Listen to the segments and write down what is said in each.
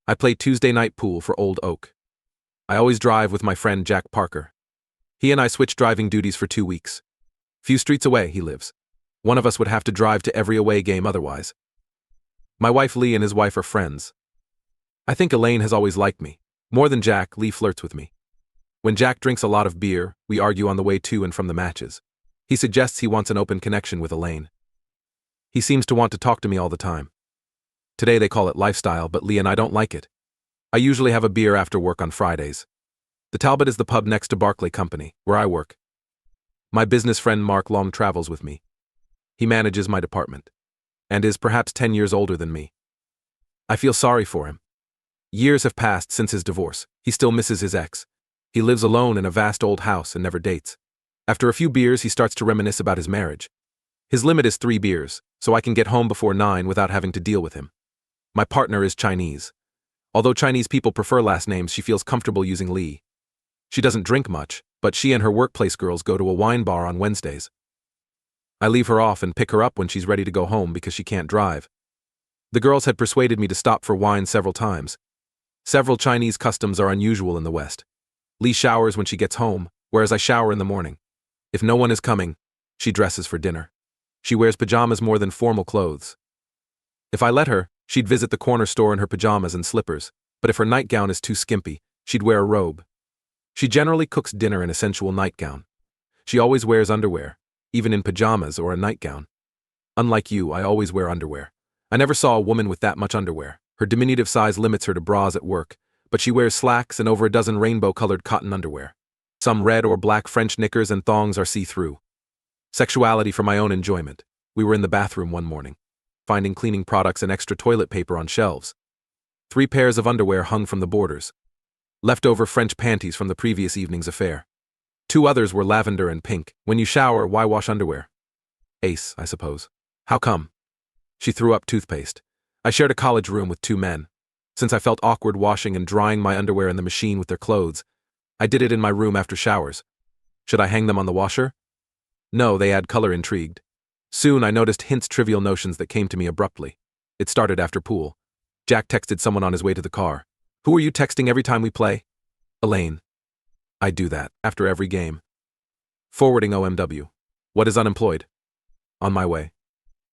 I play Tuesday night pool for Old Oak. I always drive with my friend Jack Parker. He and I switched driving duties for 2 weeks. Few streets away, he lives. One of us would have to drive to every away game otherwise. My wife Lee and his wife are friends. I think Elaine has always liked me. More than Jack, Lee flirts with me. When Jack drinks a lot of beer, we argue on the way to and from the matches. He suggests he wants an open connection with Elaine. He seems to want to talk to me all the time. Today they call it lifestyle, but Lee and I don't like it. I usually have a beer after work on Fridays. The Talbot is the pub next to Barclay Company, where I work. My business friend Mark long travels with me. He manages my department, and is perhaps 10 years older than me. I feel sorry for him. Years have passed since his divorce. He still misses his ex. He lives alone in a vast old house and never dates. After a few beers, he starts to reminisce about his marriage. His limit is 3 beers, so I can get home before 9 without having to deal with him. My partner is Chinese. Although Chinese people prefer last names, she feels comfortable using Lee. She doesn't drink much, but she and her workplace girls go to a wine bar on Wednesdays. I leave her off and pick her up when she's ready to go home because she can't drive. The girls had persuaded me to stop for wine several times. Several Chinese customs are unusual in the West. Lee showers when she gets home, whereas I shower in the morning. If no one is coming, she dresses for dinner. She wears pajamas more than formal clothes. If I let her, she'd visit the corner store in her pajamas and slippers, but if her nightgown is too skimpy, she'd wear a robe. She generally cooks dinner in a sensual nightgown. She always wears underwear, even in pajamas or a nightgown. Unlike you, I always wear underwear. I never saw a woman with that much underwear. Her diminutive size limits her to bras at work, but she wears slacks and over a dozen rainbow-colored cotton underwear. Some red or black French knickers and thongs are see-through. Sexuality for my own enjoyment. We were in the bathroom one morning, finding cleaning products and extra toilet paper on shelves. 3 pairs of underwear hung from the borders. Leftover French panties from the previous evening's affair. 2 others were lavender and pink. When you shower, why wash underwear? Ace, I suppose. How come? She threw up toothpaste. I shared a college room with 2 men. Since I felt awkward washing and drying my underwear in the machine with their clothes, I did it in my room after showers. Should I hang them on the washer? No, they add color. Intrigued. Soon I noticed hints, trivial notions that came to me abruptly. It started after pool. Jack texted someone on his way to the car. Who are you texting every time we play? Elaine. I do that, after every game. Forwarding OMW. What is unemployed? On my way.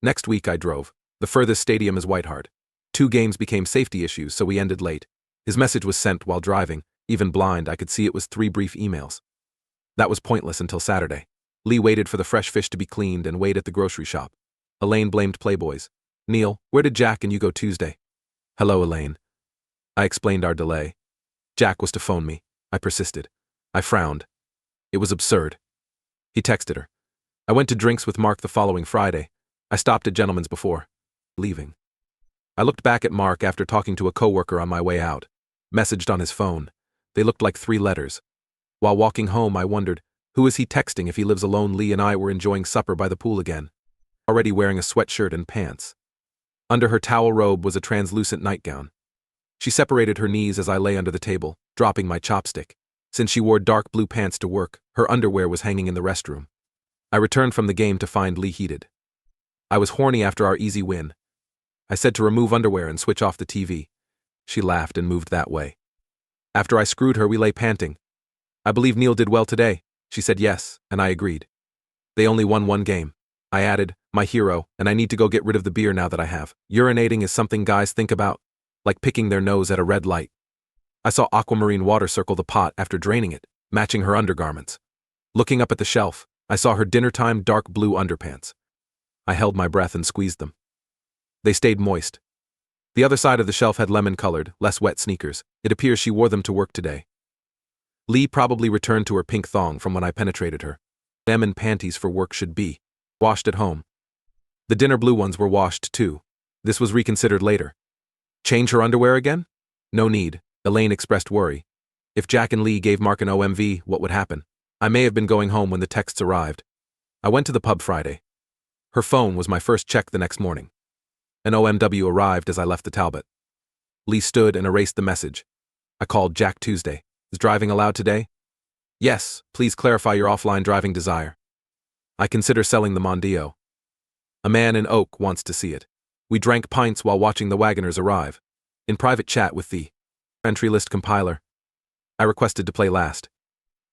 Next week I drove. The furthest stadium is White Hart. 2 games became safety issues, so we ended late. His message was sent while driving. Even blind, I could see it was 3 brief emails. That was pointless until Saturday. Lee waited for the fresh fish to be cleaned and weighed at the grocery shop. Elaine blamed Playboys. Neil, where did Jack and you go Tuesday? Hello, Elaine. I explained our delay. Jack was to phone me. I persisted. I frowned. It was absurd. He texted her. I went to drinks with Mark the following Friday. I stopped at Gentleman's before leaving. I looked back at Mark after talking to a coworker on my way out. Messaged on his phone. They looked like 3 letters. While walking home, I wondered, who is he texting if he lives alone? Lee and I were enjoying supper by the pool again, already wearing a sweatshirt and pants. Under her towel robe was a translucent nightgown. She separated her knees as I lay under the table, dropping my chopstick. Since she wore dark blue pants to work, her underwear was hanging in the restroom. I returned from the game to find Lee heated. I was horny after our easy win. I said to remove underwear and switch off the TV. She laughed and moved that way. After I screwed her, we lay panting. I believe Neil did well today. She said yes, and I agreed. They only won 1 game. I added, my hero, and I need to go get rid of the beer now that I have. Urinating is something guys think about, like picking their nose at a red light. I saw aquamarine water circle the pot after draining it, matching her undergarments. Looking up at the shelf, I saw her dinner-time dark blue underpants. I held my breath and squeezed them. They stayed moist. The other side of the shelf had lemon-colored, less wet sneakers. It appears she wore them to work today. Lee probably returned to her pink thong from when I penetrated her. Them and panties for work should be washed at home. The dinner blue ones were washed too. This was reconsidered later. Change her underwear again? No need. Elaine expressed worry. If Jack and Lee gave Mark an OMV, what would happen? I may have been going home when the texts arrived. I went to the pub Friday. Her phone was my first check the next morning. An OMW arrived as I left the Talbot. Lee stood and erased the message. I called Jack Tuesday. Is driving allowed today? Yes, please clarify your offline driving desire. I consider selling the Mondeo. A man in Oak wants to see it. We drank pints while watching the Wagoners arrive. In private chat with the entry list compiler, I requested to play last.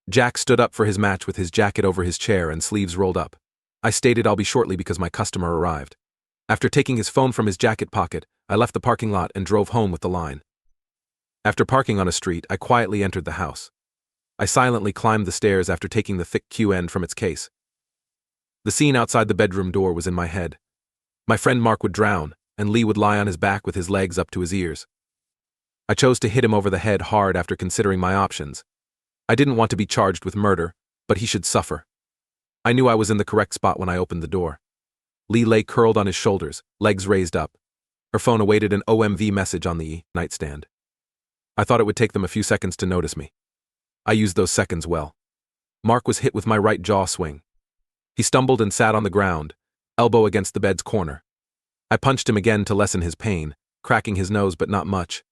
Jack stood up for his match with his jacket over his chair and sleeves rolled up. I stated I'll be shortly because my customer arrived. After taking his phone from his jacket pocket, I left the parking lot and drove home with the line. After parking on a street, I quietly entered the house. I silently climbed the stairs after taking the thick Q end from its case. The scene outside the bedroom door was in my head. My friend Mark would drown, and Lee would lie on his back with his legs up to his ears. I chose to hit him over the head hard after considering my options. I didn't want to be charged with murder, but he should suffer. I knew I was in the correct spot when I opened the door. Lee lay curled on his shoulders, legs raised up. Her phone awaited an OMV message on the nightstand. I thought it would take them a few seconds to notice me. I used those seconds well. Mark was hit with my right jaw swing. He stumbled and sat on the ground, elbow against the bed's corner. I punched him again to lessen his pain, cracking his nose but not much.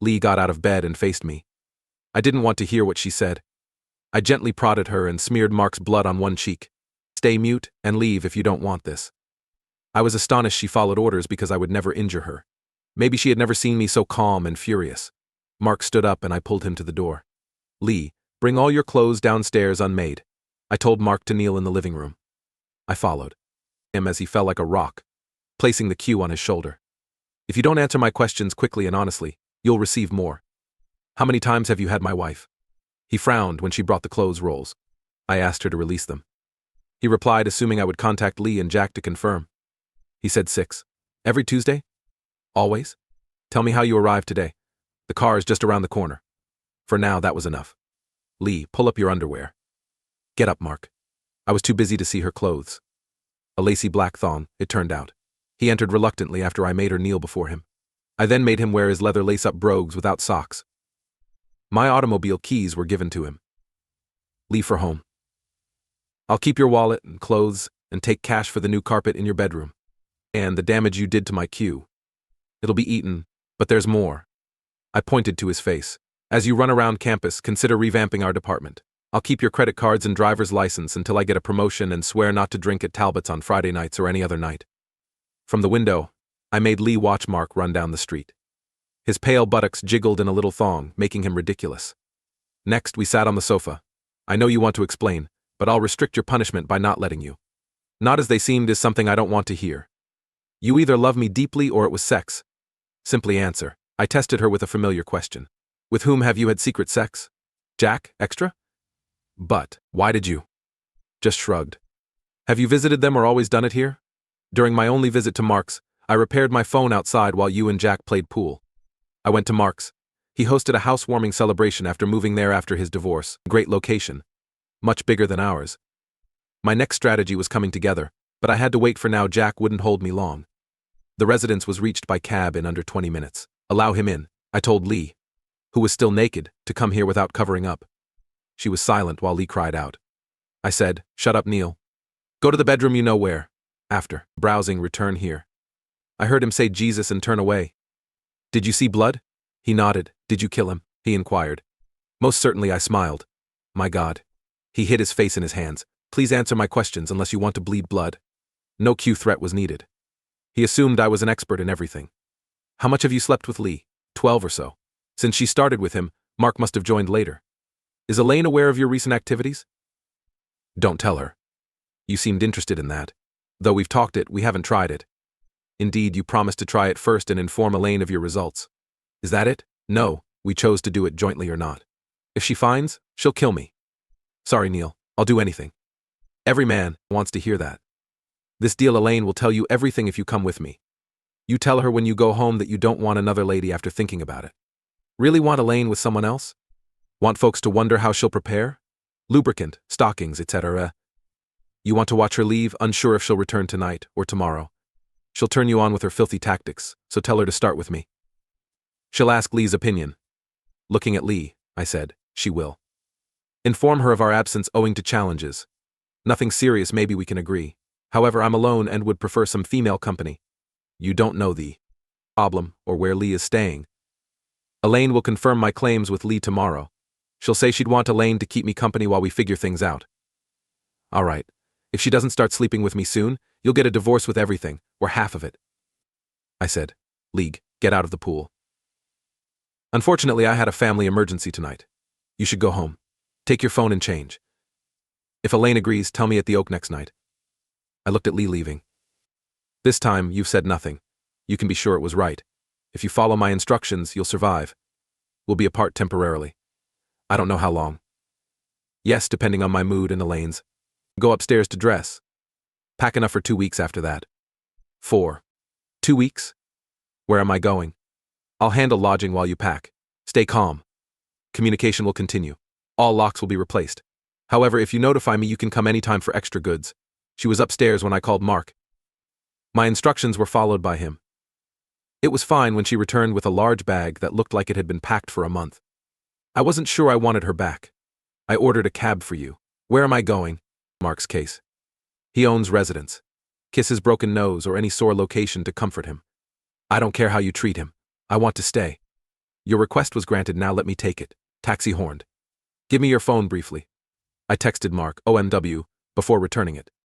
Lee got out of bed and faced me. I didn't want to hear what she said. I gently prodded her and smeared Mark's blood on one cheek. Stay mute and leave if you don't want this. I was astonished she followed orders because I would never injure her. Maybe she had never seen me so calm and furious. Mark stood up and I pulled him to the door. Lee, bring all your clothes downstairs unmade. I told Mark to kneel in the living room. I followed him as he fell like a rock, placing the cue on his shoulder. If you don't answer my questions quickly and honestly, you'll receive more. How many times have you had my wife? He frowned when she brought the clothes rolls. I asked her to release them. He replied, assuming I would contact Lee and Jack to confirm. He said 6. Every Tuesday? Always? Tell me how you arrived today. The car is just around the corner. For now, that was enough. Lee, pull up your underwear. Get up, Mark. I was too busy to see her clothes. A lacy black thong, it turned out. He entered reluctantly after I made her kneel before him. I then made him wear his leather lace-up brogues without socks. My automobile keys were given to him. Leave for home. I'll keep your wallet and clothes and take cash for the new carpet in your bedroom. And the damage you did to my queue. It'll be eaten, but there's more. I pointed to his face. As you run around campus, consider revamping our department. I'll keep your credit cards and driver's license until I get a promotion and swear not to drink at Talbot's on Friday nights or any other night. From the window, I made Lee watch Mark run down the street. His pale buttocks jiggled in a little thong, making him ridiculous. Next, we sat on the sofa. I know you want to explain, but I'll restrict your punishment by not letting you. Not as they seemed is something I don't want to hear. You either love me deeply or it was sex. Simply answer. I tested her with a familiar question. With whom have you had secret sex? Jack, extra? But, why did you? Just shrugged. Have you visited them or always done it here? During my only visit to Mark's, I repaired my phone outside while you and Jack played pool. I went to Mark's. He hosted a housewarming celebration after moving there after his divorce. Great location. Much bigger than ours. My next strategy was coming together, but I had to wait for now. Jack wouldn't hold me long. The residence was reached by cab in under 20 minutes. Allow him in, I told Lee, who was still naked, to come here without covering up. She was silent while Lee cried out. I said, shut up, Neil. Go to the bedroom you know where. After browsing, return here. I heard him say Jesus and turn away. Did you see blood? He nodded. Did you kill him? He inquired. Most certainly, I smiled. My God. He hid his face in his hands. Please answer my questions unless you want to bleed blood. No Q threat was needed. He assumed I was an expert in everything. How much have you slept with Lee? 12 or so. Since she started with him, Mark must have joined later. Is Elaine aware of your recent activities? Don't tell her. You seemed interested in that. Though we've talked it, we haven't tried it. Indeed, you promised to try it first and inform Elaine of your results. Is that it? No, we chose to do it jointly or not. If she finds, she'll kill me. Sorry, Neil, I'll do anything. Every man wants to hear that. This deal, Elaine will tell you everything if you come with me. You tell her when you go home that you don't want another lady after thinking about it. Really want Elaine with someone else? Want folks to wonder how she'll prepare? Lubricant, stockings, etc. You want to watch her leave, unsure if she'll return tonight or tomorrow. She'll turn you on with her filthy tactics, so tell her to start with me. She'll ask Lee's opinion. Looking at Lee, I said, she will. Inform her of our absence owing to challenges. Nothing serious, maybe we can agree. However, I'm alone and would prefer some female company. You don't know the problem or where Lee is staying. Elaine will confirm my claims with Lee tomorrow. She'll say she'd want Elaine to keep me company while we figure things out. All right. If she doesn't start sleeping with me soon, you'll get a divorce with everything, or half of it. I said, League, get out of the pool. Unfortunately, I had a family emergency tonight. You should go home. Take your phone and change. If Elaine agrees, tell me at the Oak next night. I looked at Lee leaving. This time, you've said nothing. You can be sure it was right. If you follow my instructions, you'll survive. We'll be apart temporarily. I don't know how long. Yes, depending on my mood and Elaine's. Go upstairs to dress. Pack enough for 2 weeks after that. 4. 2 weeks? Where am I going? I'll handle lodging while you pack. Stay calm. Communication will continue. All locks will be replaced. However, if you notify me, you can come anytime for extra goods. She was upstairs when I called Mark. My instructions were followed by him. It was fine when she returned with a large bag that looked like it had been packed for a month. I wasn't sure I wanted her back. I ordered a cab for you. Where am I going? Mark's case. He owns residence. Kiss his broken nose or any sore location to comfort him. I don't care how you treat him. I want to stay. Your request was granted, now let me take it. Taxi horned. Give me your phone briefly. I texted Mark, OMW, before returning it.